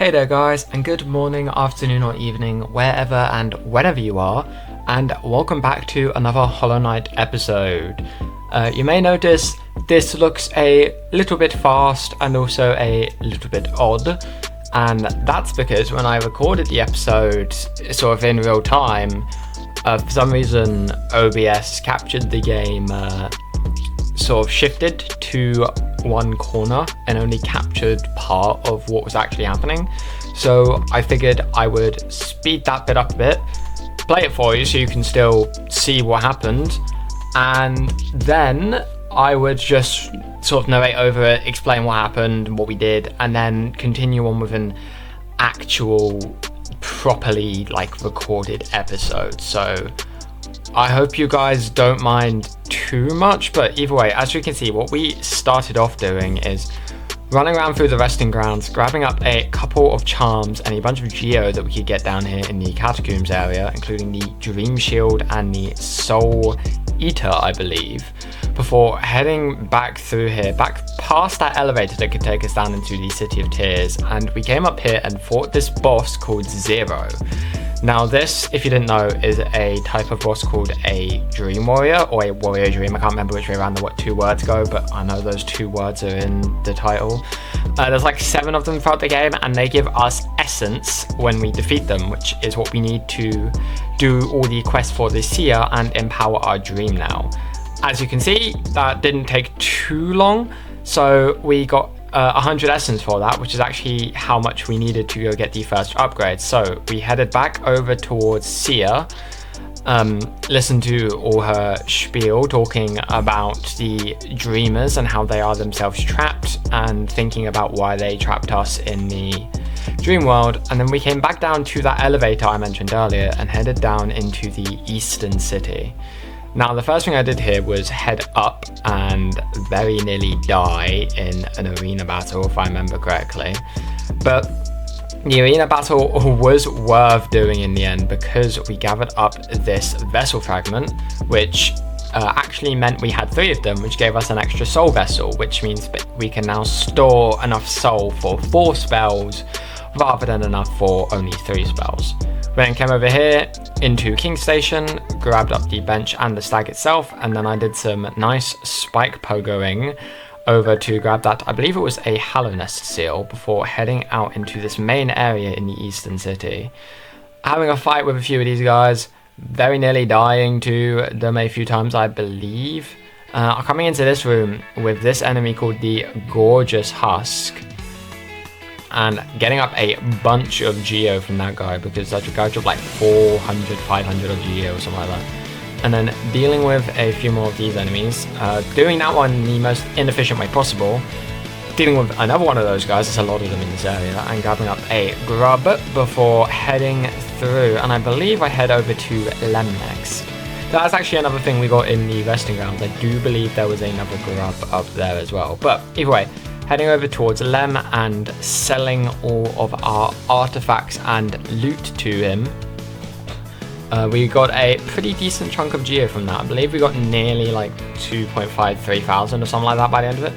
Hey there guys, and good morning, afternoon or evening, wherever and whenever you are, and welcome back to another Hollow Knight episode. You may notice this looks a little bit fast and also a little bit odd, and that's because when I recorded the episode sort of in real time, for some reason OBS captured the game sort of shifted to one corner and only captured part of what was actually happening. So I figured I would speed that bit up a bit, play it for you so you can still see what happened, and then I would just sort of narrate over it, explain what happened, what we did, and then continue on with an actual properly recorded episode. So I hope you guys don't mind too much, but either way, as you can see, what we started off doing is running around through the resting grounds, grabbing up a couple of charms and a bunch of geo that we could get down here in the catacombs area, including the Dream Shield and the Soul Eater, I believe, before heading back through here, back past that elevator that could take us down into the City of Tears. And we came up here and fought this boss called Zero. Now this, if you didn't know, is a type of boss called a Dream Warrior, or a Warrior Dream. I can't remember which way around the two words go, but I know those two words are in the title. There's like 7 of them throughout the game, and they give us essence when we defeat them, which is what we need to do all the quests for this year and empower our dream now. As you can see, that didn't take too long, so we got 100 essence for that, which is actually how much we needed to go get the first upgrade. So we headed back over towards Sia, listened to all her spiel talking about the dreamers and how they are themselves trapped, and thinking about why they trapped us in the dream world. And then we came back down to that elevator I mentioned earlier and headed down into the eastern city. Now, the first thing I did here was head up and very nearly die in an arena battle, if I remember correctly. But the arena battle was worth doing in the end, because we gathered up this vessel fragment, which actually meant we had 3 of them, which gave us an extra soul vessel, which means that we can now store enough soul for 4 spells rather than enough for only 3 spells. We then came over here into King Station, grabbed up the bench and the stag itself, and then I did some nice spike pogoing over to grab that, I believe it was a Hallownest seal, before heading out into this main area in the eastern city. Having a fight with a few of these guys, very nearly dying to them a few times, I believe. Coming into this room with this enemy called the Gorgeous Husk, and getting up a bunch of geo from that guy, because that guy dropped like 400, 500 of geo or something like that. And then dealing with a few more of these enemies, doing that one in the most inefficient way possible, dealing with another one of those guys, there's a lot of them in this area, and grabbing up a grub before heading through, and I believe I head over to Lem next. That's actually another thing we got in the resting grounds. I do believe there was another grub up there as well, but either way, heading over towards Lem and selling all of our artifacts and loot to him. We got a pretty decent chunk of geo from that. I believe we got nearly like 2.5, 3,000 or something like that by the end of it.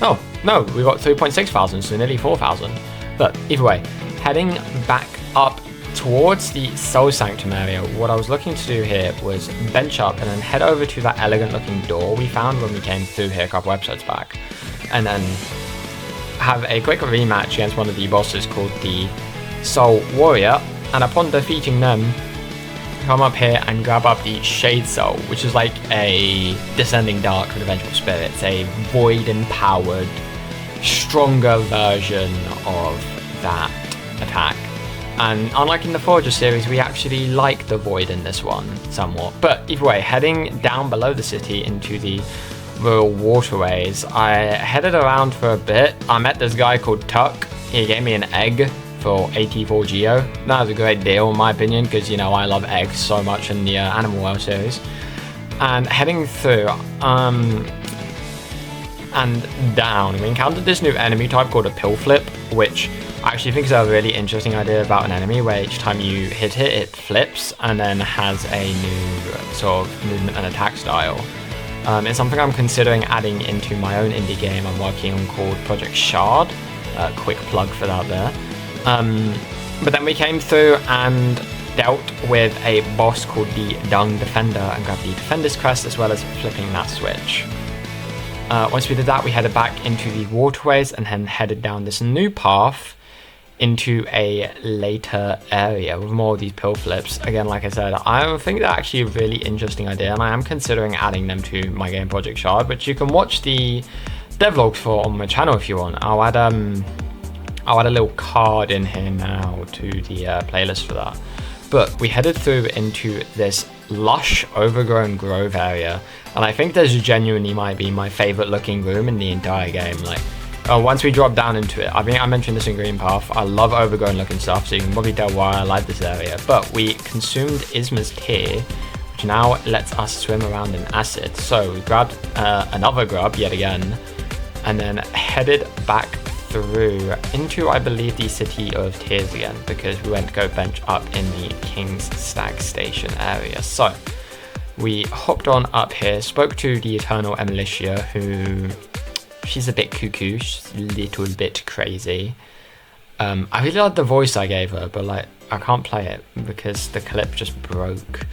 Oh, no, we got 3.6,000, so nearly 4,000. But either way, heading back up towards the Soul Sanctum area, what I was looking to do here was bench up and then head over to that elegant looking door we found when we came through here a couple episodes back, and then have a quick rematch against one of the bosses called the Soul Warrior, and upon defeating them, come up here and grab up the Shade Soul, which is like a Descending Dark with Vengeful Spirits, a void empowered, stronger version of that attack. And unlike in the Forager series, we actually like the void in this one somewhat. But either way, heading down below the city into the rural waterways, I headed around for a bit. I met this guy called Tuck. He gave me an egg for 84 geo. That was a great deal in my opinion, because you know I love eggs so much in the Animal World series. And heading through and down, we encountered this new enemy type called a pill flip, which I actually think is a really interesting idea about an enemy, where each time you hit it, it flips and then has a new sort of movement and attack style. It's something I'm considering adding into my own indie game I'm working on called Project Shard. Quick plug for that there. But then we came through and dealt with a boss called the Dung Defender and grabbed the Defender's Crest as well as flipping that switch. Once we did that, we headed back into the waterways and then headed down this new path into a later area with more of these pill flips. Again, like I said, I think they're actually a really interesting idea, and I am considering adding them to my game project shard, which you can watch the devlogs for on my channel if you want. I'll add a little card in here now to the playlist for that. But we headed through into this lush overgrown grove area, and I think this genuinely might be my favorite looking room in the entire game. Like, once we drop down into it, I mean, I mentioned this in Green Path, I love overgrown looking stuff, so you can probably tell why I like this area. But we consumed Isma's tear, which now lets us swim around in acid. So we grabbed another grub yet again, and then headed back through into, I believe, the City of Tears again, because we went to go bench up in the King's Stag Station area. So we hopped on up here, spoke to the Eternal Emilicia, who... she's a bit cuckoo, she's a little bit crazy. I really like the voice I gave her, but like I can't play it because the clip just broke.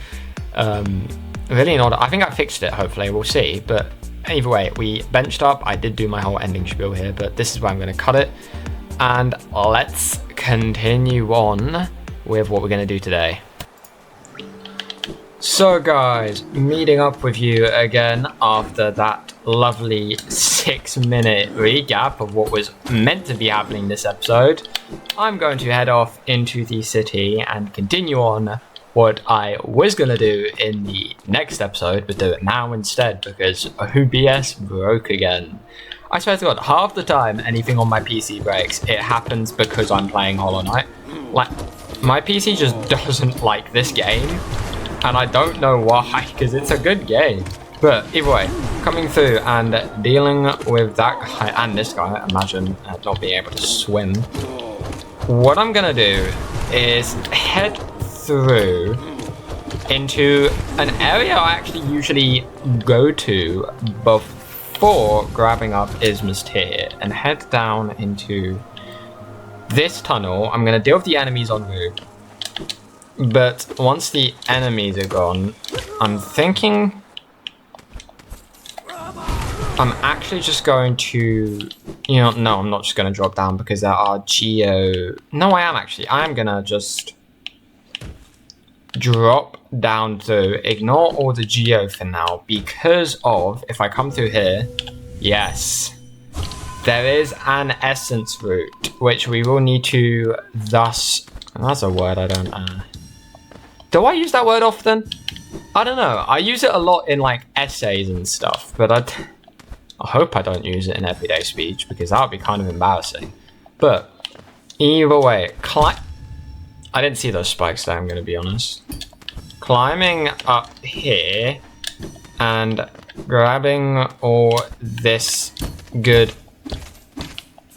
Really not. I think I fixed it, hopefully, we'll see. But either way, we benched up. I did do my whole ending spiel here, but this is where I'm going to cut it. And let's continue on with what we're going to do today. So guys, meeting up with you again after that lovely 6-minute recap of what was meant to be happening this episode. I'm going to head off into the city and continue on what I was going to do in the next episode, but do it now instead because OBS broke again. I swear to God, half the time anything on my PC breaks, it happens because I'm playing Hollow Knight. Like, my PC just doesn't like this game. And I don't know why, because it's a good game. But either way, coming through and dealing with that guy and this guy, imagine not being able to swim. What I'm going to do is head through into an area I actually usually go to before grabbing up Isma's tear and head down into this tunnel. I'm going to deal with the enemies en route. But once the enemies are gone, I'm thinking I'm actually just going to, no, I'm not just going to drop down because there are no, I am actually. I am going to just drop down to ignore all the geo for now because of, if I come through here, yes, there is an essence route, which we will need to thus, that's a word I don't do I use that word often? I don't know. I use it a lot in like essays and stuff, but I hope I don't use it in everyday speech because that would be kind of embarrassing. But either way, I didn't see those spikes there, I'm going to be honest. Climbing up here and grabbing all this good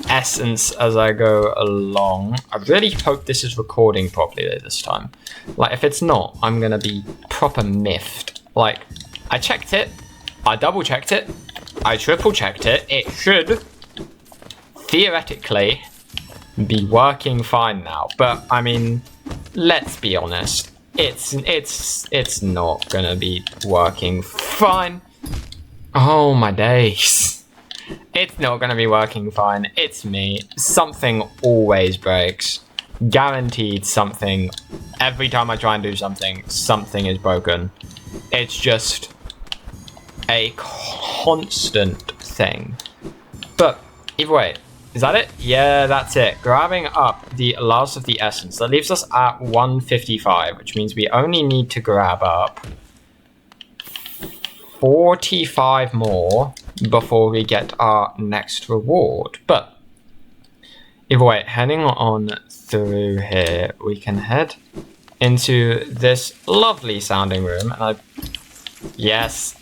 essence as I go along. I really hope this is recording properly this time. Like, if it's not, I'm gonna be proper miffed. Like, I checked it, I double checked it, I triple checked it. It should theoretically be working fine now, but I mean, let's be honest, it's not gonna be working fine. Oh my days. It's not going to be working fine. It's me. Something always breaks. Guaranteed something. Every time I try and do something, something is broken. It's just a constant thing. But either way, is that it? Yeah, that's it. Grabbing up the last of the essence. That leaves us at 155, which means we only need to grab up 45 more before we get our next reward. But either way, heading on through here, we can head into this lovely sounding room. And yes,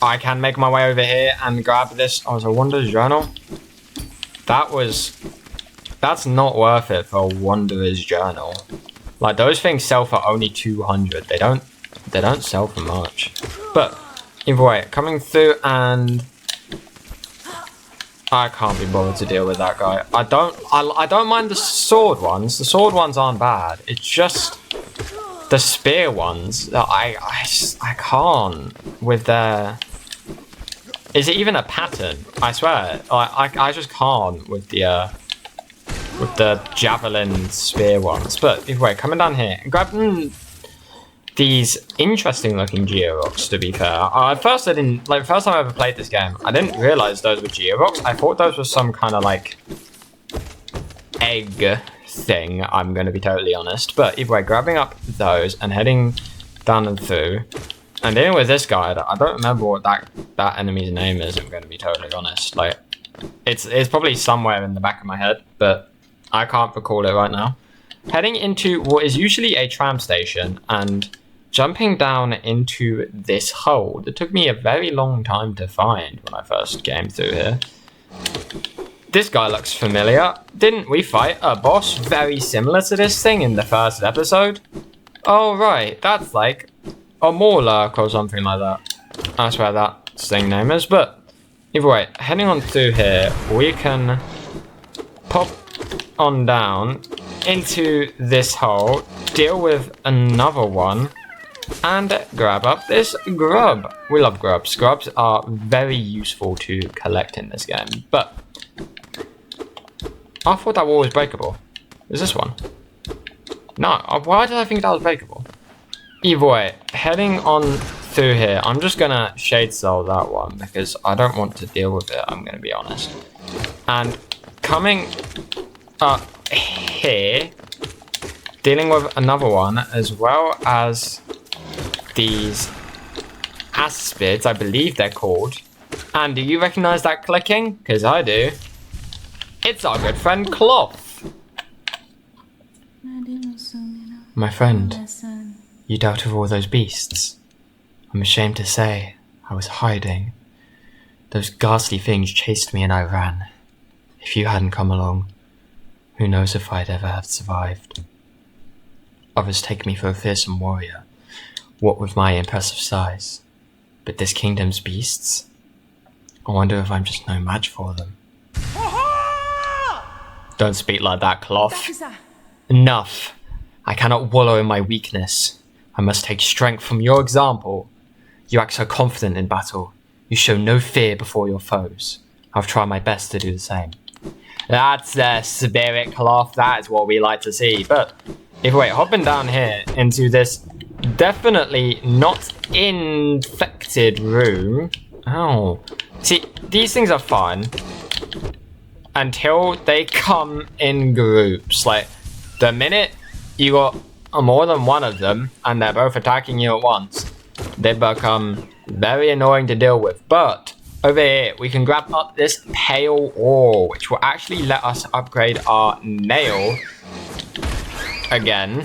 I can make my way over here and grab this. Oh, it's a Wanderer's Journal. That's not worth it for a Wanderer's Journal. Like, those things sell for only 200. They don't sell for much. But either way, coming through and I can't be bothered to deal with that guy. I don't mind the sword ones. The sword ones aren't bad. It's just the spear ones that I can't with their... Is it even a pattern? I swear. I just can't with the javelin spear ones. But either way, coming down here and grabbing these interesting looking georocks, to be fair. At first I didn't, like, the first time I ever played this game, I didn't realize those were georocks. I thought those were some kind of like egg thing, I'm gonna be totally honest. But either way, grabbing up those and heading down and through and dealing with this guy. I don't remember what that enemy's name is, I'm gonna be totally honest. Like, it's probably somewhere in the back of my head, but I can't recall it right now. Heading into what is usually a tram station and jumping down into this hole that took me a very long time to find when I first came through here. This guy looks familiar. Didn't we fight a boss very similar to this thing in the first episode? Oh right, that's like a Mawlek or something like that. I swear that thing name is, but either way, heading on through here, we can pop on down into this hole, deal with another one, and grab up this grub. We love grubs. Grubs are very useful to collect in this game, but I thought that wall was breakable. Is this one? No, why did I think that was breakable? Either way, heading on through here, I'm just gonna shade cell that one because I don't want to deal with it, I'm gonna be honest. And coming up here, dealing with another one, as well as these aspids, I believe they're called. And do you recognize that clicking? Because I do. It's our good friend Cloth. My friend, you dealt with all those beasts. I'm ashamed to say, I was hiding. Those ghastly things chased me and I ran. If you hadn't come along, who knows if I'd ever have survived. Others take me for a fearsome warrior, what with my impressive size. But this kingdom's beasts? I wonder if I'm just no match for them. Don't speak like that, Cloth. Enough. I cannot wallow in my weakness. I must take strength from your example. You act so confident in battle. You show no fear before your foes. I'll try my best to do the same. That's the spirit, Cloth. That is what we like to see. But either way, hopping down here into this definitely not infected room. Oh. See, these things are fun until they come in groups. Like, the minute you got more than one of them and they're both attacking you at once, they become very annoying to deal with. But over here, we can grab up this pale ore, which will actually let us upgrade our nail again.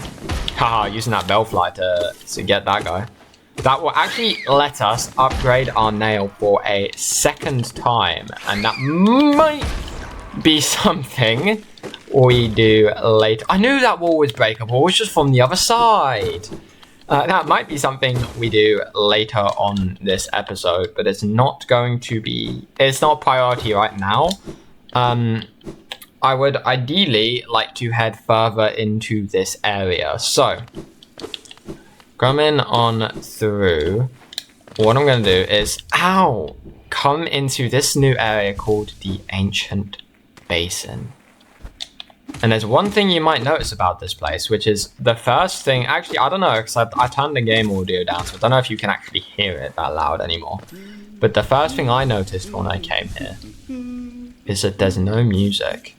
Haha, using that bellfly to get that guy. That will actually let us upgrade our nail for a second time. And that might be something we do later. I knew that wall was breakable, it was just from the other side. That might be something we do later on this episode, but it's not going to be, it's not a priority right now. I would ideally like to head further into this area. So, coming on through, what I'm going to do is, come into this new area called the Ancient Basin. And there's one thing you might notice about this place, which is the first thing, actually, I don't know, because I turned the game audio down, so I don't know if you can actually hear it that loud anymore. But the first thing I noticed when I came here is that there's no music.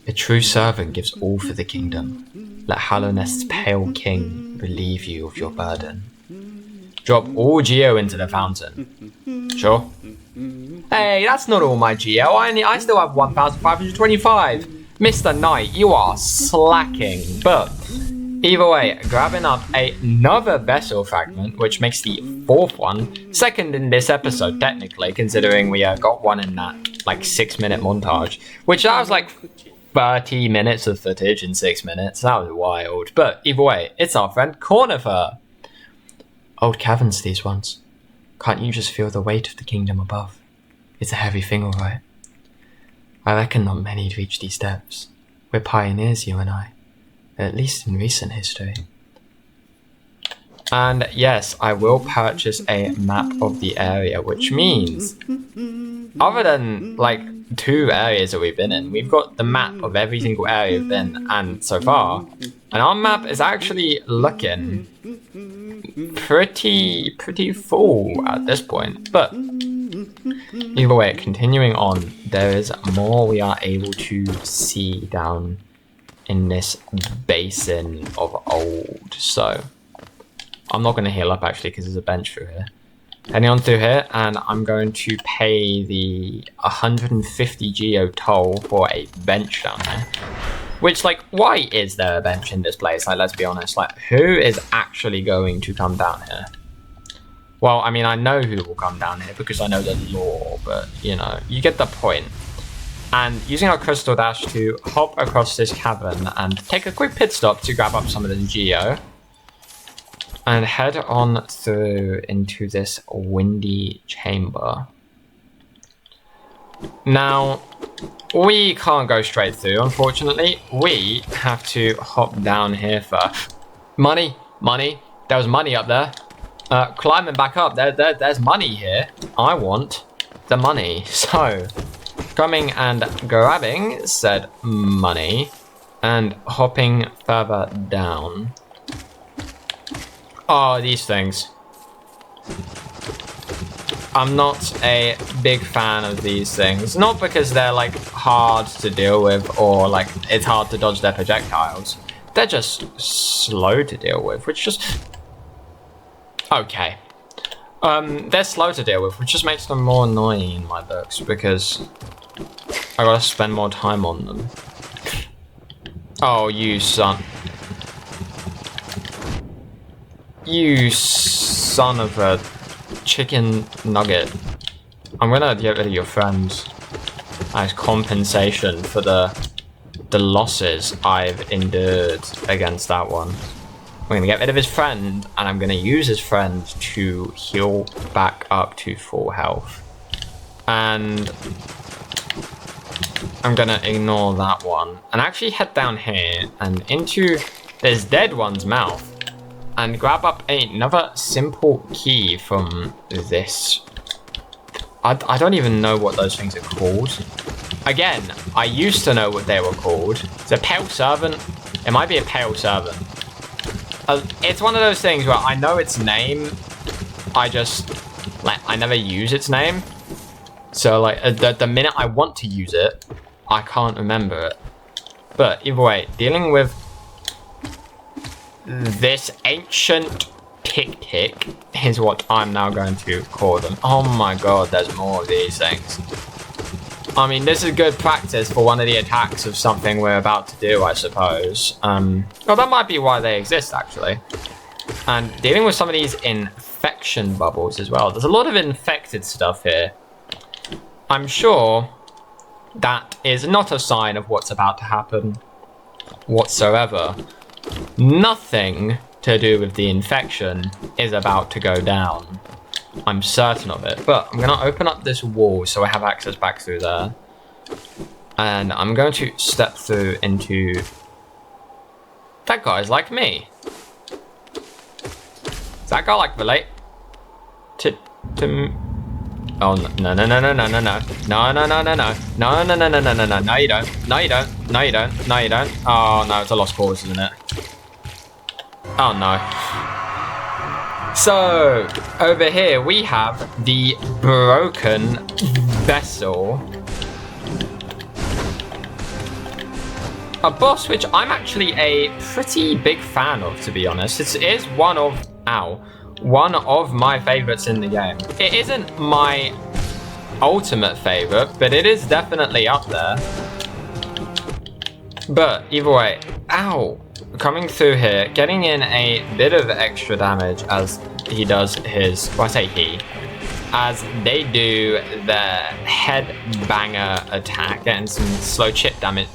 A true servant gives all for the kingdom. Let Hallownest's pale king relieve you of your burden. Drop all geo into the fountain. Sure? Hey, that's not all my geo. I still have 1,525. Mr. Knight, you are slacking. But either way, grabbing up another vessel fragment, which makes the fourth one, second in this episode technically, considering we got one in that like 6-minute montage, which that was like 30 minutes of footage in 6 minutes. That was wild. But either way, it's our friend Cornifer. Old caverns, these ones. Can't you just feel the weight of the kingdom above? It's a heavy thing, alright. I reckon not many'd reach these depths. We're pioneers, you and I. At least in recent history. And yes, I will purchase a map of the area, which means, other than like 2 areas that we've been in, we've got the map of every single area we've been and so far. And our map is actually looking pretty full at this point. But either way, continuing on, there is more we are able to see down in this basin of old. So I'm not going to heal up actually because there's a bench through here. Heading on through here, and I'm going to pay the 150 geo toll for a bench down there. Which, like, why is there a bench in this place? Like, let's be honest. Like, who is actually going to come down here? Well, I mean, I know who will come down here because I know the lore, but, you know, you get the point. And using our crystal dash to hop across this cavern and take a quick pit stop to grab up some of the geo. And head on through into this windy chamber. Now, we can't go straight through, unfortunately. We have to hop down here first. Money. There was money up there. Climbing back up, there's money here. I want the money. So, coming and grabbing said money and hopping further down. Oh, these things. I'm not a big fan of these things. Not because they're like hard to deal with or like it's hard to dodge their projectiles. They're just slow to deal with, which just... Okay. They're slow to deal with, which just makes them more annoying in my books because I gotta spend more time on them. Oh, you son. You son of a chicken nugget. I'm gonna get rid of your friends as compensation for the losses I've endured against that one. I'm gonna get rid of his friend, and I'm gonna use his friend to heal back up to full health. And I'm gonna ignore that one and actually head down here and into this dead one's mouth. And grab up another simple key from this. I don't even know what those things are called. Again, I used to know what they were called. It's a pale servant. It might be a pale servant. It's one of those things where I know its name. I just, like, I never use its name. So, like, the minute I want to use it, I can't remember it. But either way, dealing with this ancient tick is what I'm now going to call them. Oh my god, there's more of these things. I mean, this is good practice for one of the attacks of something we're about to do, I suppose. Well, that might be why they exist, actually. And dealing with some of these infection bubbles as well. There's a lot of infected stuff here. I'm sure that is not a sign of what's about to happen whatsoever. Nothing to do with the infection is about to go down. I'm certain of it. But I'm going to open up this wall so I have access back through there. And I'm going to step through into... That guy's like me. Does that guy like relate to Oh, no. No, you don't. No, you don't. No, you don't. No, you don't. Oh, no, it's a lost cause, isn't it? Oh, no. So, over here we have the broken vessel. A boss which I'm actually a pretty big fan of, to be honest. It is one of my favorites in the game. It isn't my ultimate favorite, but it is definitely up there. But either way, ow, coming through here, getting in a bit of extra damage as he does his, well, I say he, as they do their head banger attack, getting some slow chip damage.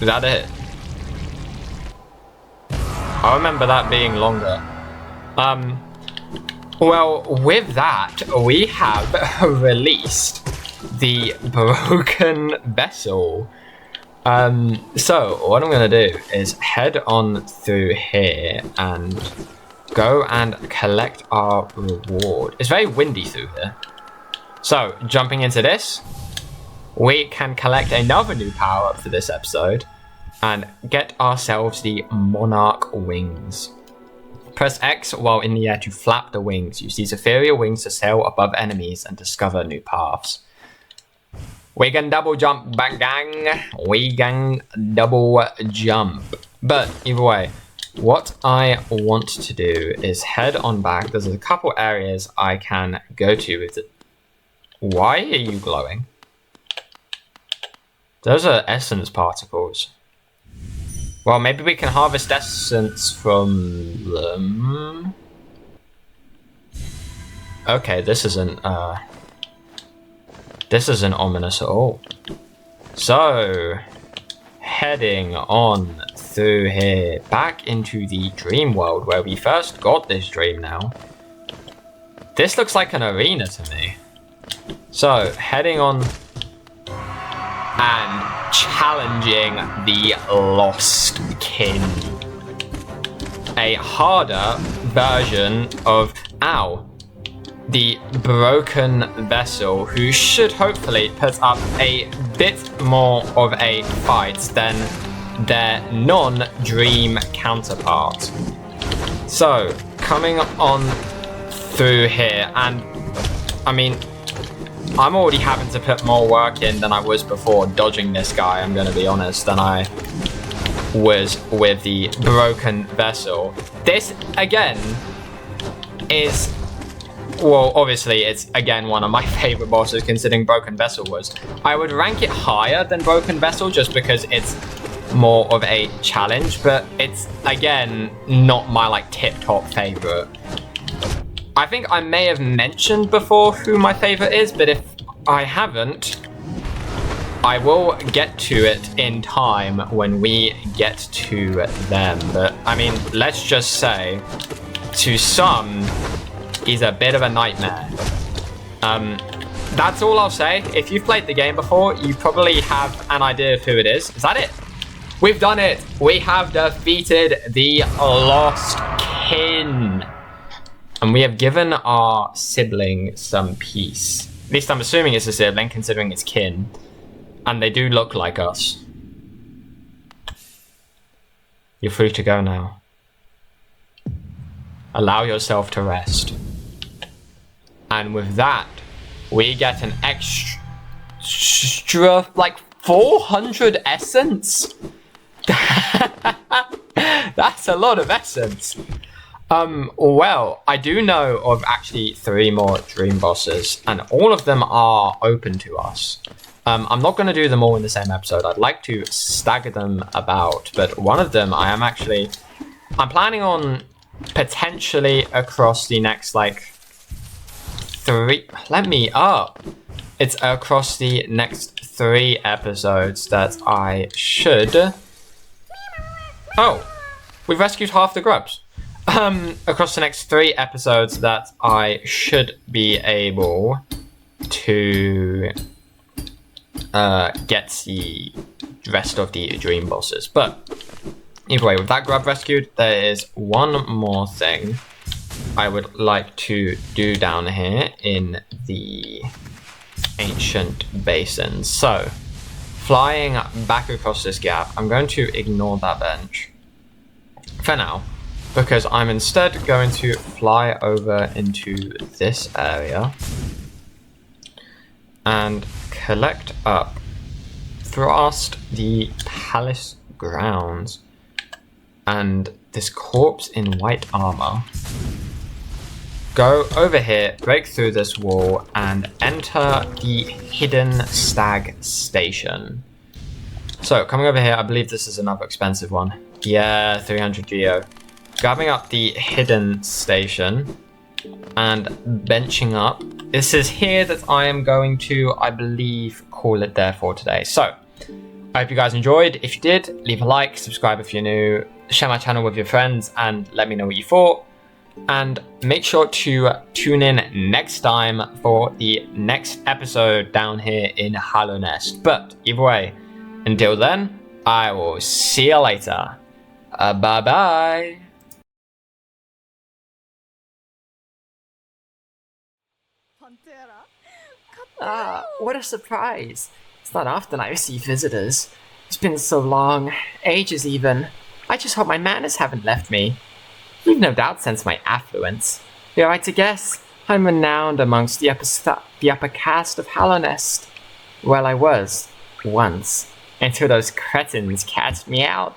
Is that it? I remember that being longer. Well, with that, we have released the broken vessel. So what I'm gonna do is head on through here and go and collect our reward. It's very windy through here. So jumping into this, we can collect another new power up for this episode and get ourselves the monarch wings. Press X while in the air to flap the wings. Use these ethereal wings to sail above enemies and discover new paths. We can double jump, bang gang. We can double jump. But either way, what I want to do is head on back. There's a couple areas I can go to with it. Why are you glowing? Those are essence particles. Well, maybe we can harvest essence from them. Okay, this isn't ominous at all. So, heading on through here, back into the dream world where we first got this dream now. This looks like an arena to me. So, heading on and challenging the lost kin. A harder version of the broken vessel, who should hopefully put up a bit more of a fight than their non-dream counterpart. So, coming on through here, and I mean, I'm already having to put more work in than I was before dodging this guy, I'm gonna be honest, than I was with the broken vessel. This, again, is, well, obviously it's, again, one of my favorite bosses, considering Broken Vessel was. I would rank it higher than Broken Vessel just because it's more of a challenge, but it's, again, not my, like, tip-top favorite. I think I may have mentioned before who my favorite is, but if I haven't, I will get to it in time when we get to them. But, I mean, let's just say, to some, he's a bit of a nightmare. That's all I'll say. If you've played the game before, you probably have an idea of who it is. Is that it? We've done it. We have defeated the lost kin. And we have given our sibling some peace. At least I'm assuming it's a sibling, considering it's kin. And they do look like us. You're free to go now. Allow yourself to rest. And with that, we get an extra, like, 400 essence? That's a lot of essence. Well, I do know of actually 3 more dream bosses, and all of them are open to us. I'm not going to do them all in the same episode. I'd like to stagger them about, but one of them I'm planning on potentially across the next, like, 3... Let me up. It's across the next 3 episodes that I should... Oh, we've rescued half the grubs. Across the next 3 episodes that I should be able to get the rest of the dream bosses. But either way, with that grub rescued, there is one more thing I would like to do down here in the ancient basin. So, flying back across this gap, I'm going to ignore that bench for now, because I'm instead going to fly over into this area and collect up past the palace grounds and this corpse in white armor. Go over here, break through this wall, and enter the hidden stag station. So, coming over here, I believe this is another expensive one. Yeah, 300 geo. Grabbing up the hidden station and benching up. This is here that I am going to, I believe, call it there for today. So, I hope you guys enjoyed. If you did, leave a like, subscribe if you're new, share my channel with your friends, and let me know what you thought. And make sure to tune in next time for the next episode down here in Hallownest. But either way, until then, I will see you later. Bye bye. What a surprise. It's not often I receive visitors. It's been so long, ages even. I just hope my manners haven't left me. You've no doubt sensed my affluence. You're right to guess, I'm renowned amongst the upper caste of Hallownest. Well, I was, once, until those cretins cast me out.